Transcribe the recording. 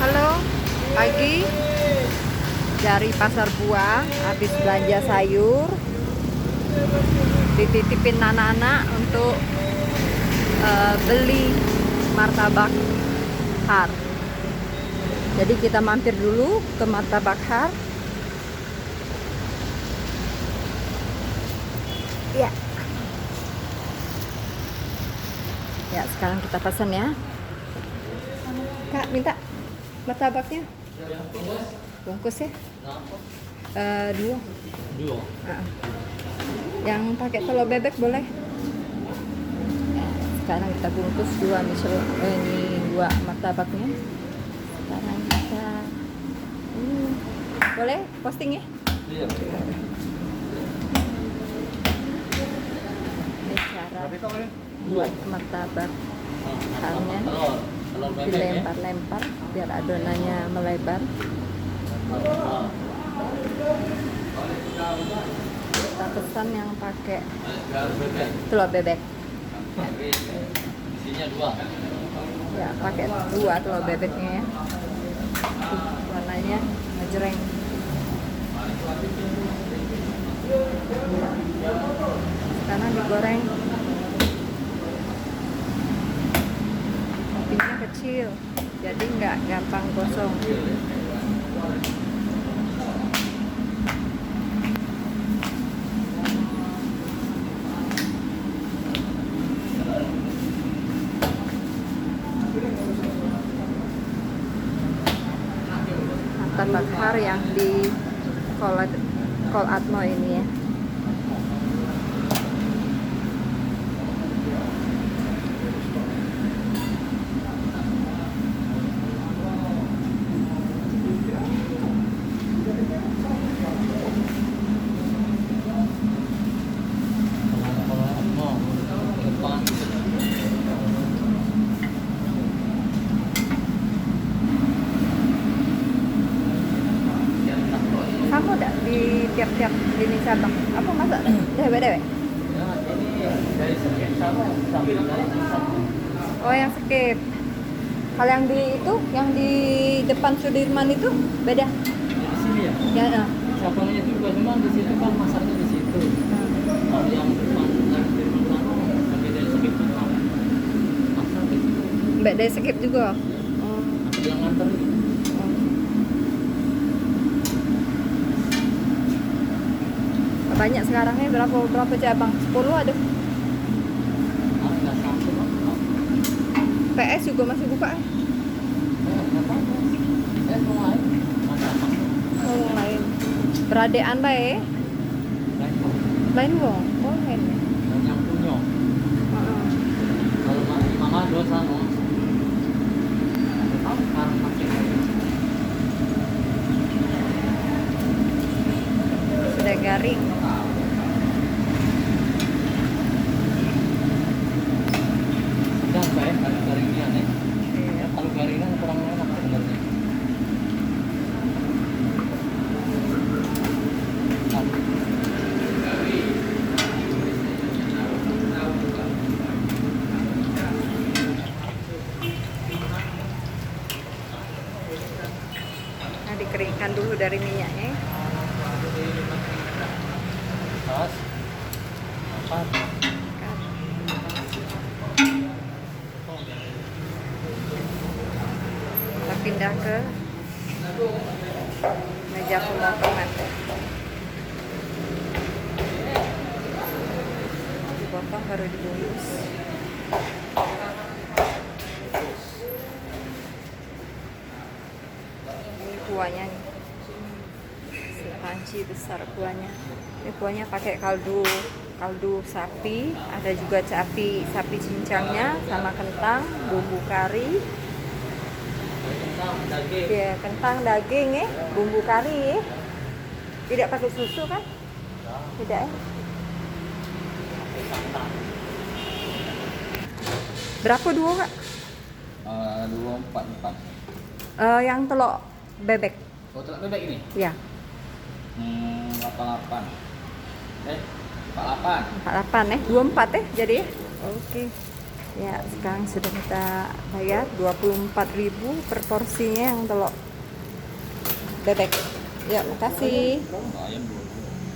Halo, pagi dari pasar buah, habis belanja sayur, dititipin anak-anak untuk beli martabak har. Jadi kita mampir dulu ke martabak har. Ya, ya sekarang kita pesan ya. Kak, minta martabaknya bungkus ya. Dua. Yang pakai telur bebek boleh. Sekarang kita bungkus dua ini dua martabaknya. Sekarang kita boleh posting ya. Iya. Ini cara buat martabak harnya. Dilempar-lempar biar adonannya melebar. Kita pesan yang pakai telur bebek. Isinya dua. Ya, pakai dua telur bebeknya ya. Warnanya ngejreng. Sekarang digoreng. Apinya kecil, jadi nggak gampang gosong. Martabak har yang di Kol Atmo ini ya. Kamu udah di tiap-tiap jenis cabang? Apa masa dewe-dewe? Ya, ini dari sekian sama sampai dari satu. Oh, yang skip. Kalau yang di itu, yang di depan Sudirman itu beda. Di sini ya. Ya, Cabangnya juga cuma di situ kan masarnya di situ. Kalau yang depan dari sana sampai dari sekian sama pasar di situ. beda skip juga. Oh. Ada yang nganter gitu. Banyak sekarang nih, berapa cabang? 10 ada. Ah, nggak sampai Pak. PS juga masih buka ya? Nggak apa-apa. Saya mau lain. Masa apa? Oh, lain. Beradean bae. Lain Pak. Lain wong. Oh, lain. Dan yang punya. Heeh. Kalau mama dua sana. Tahu sekarang masih Sudah garing. sedang baik kalau garingnya nih. Iya. Kalau garingan kurang enak sebenarnya. Nah, dikeringkan dulu dari minyaknya. Pas. Apa? Kita pindah ke meja pemotongan. Dipotong baru dibungkus. Ini kuahnya nih. Sepanci besar kuahnya. Ini kuahnya pakai kaldu sapi, ada juga sapi cincangnya sama kentang, bumbu kari. Daging. Ya, kentang, daging ya, bumbu kari ya. Tidak pakai susu kan? Tidak ya? Berapa dua kak? 244. Yang telur bebek. Oh, telur bebek ini? Ya, 88. 48. 48 ya, 24 ya jadi ya. Oke. Ya, sekarang sudah kita bayar 24.000 per porsinya yang telur bebek. Ya, makasih. Ayam 20.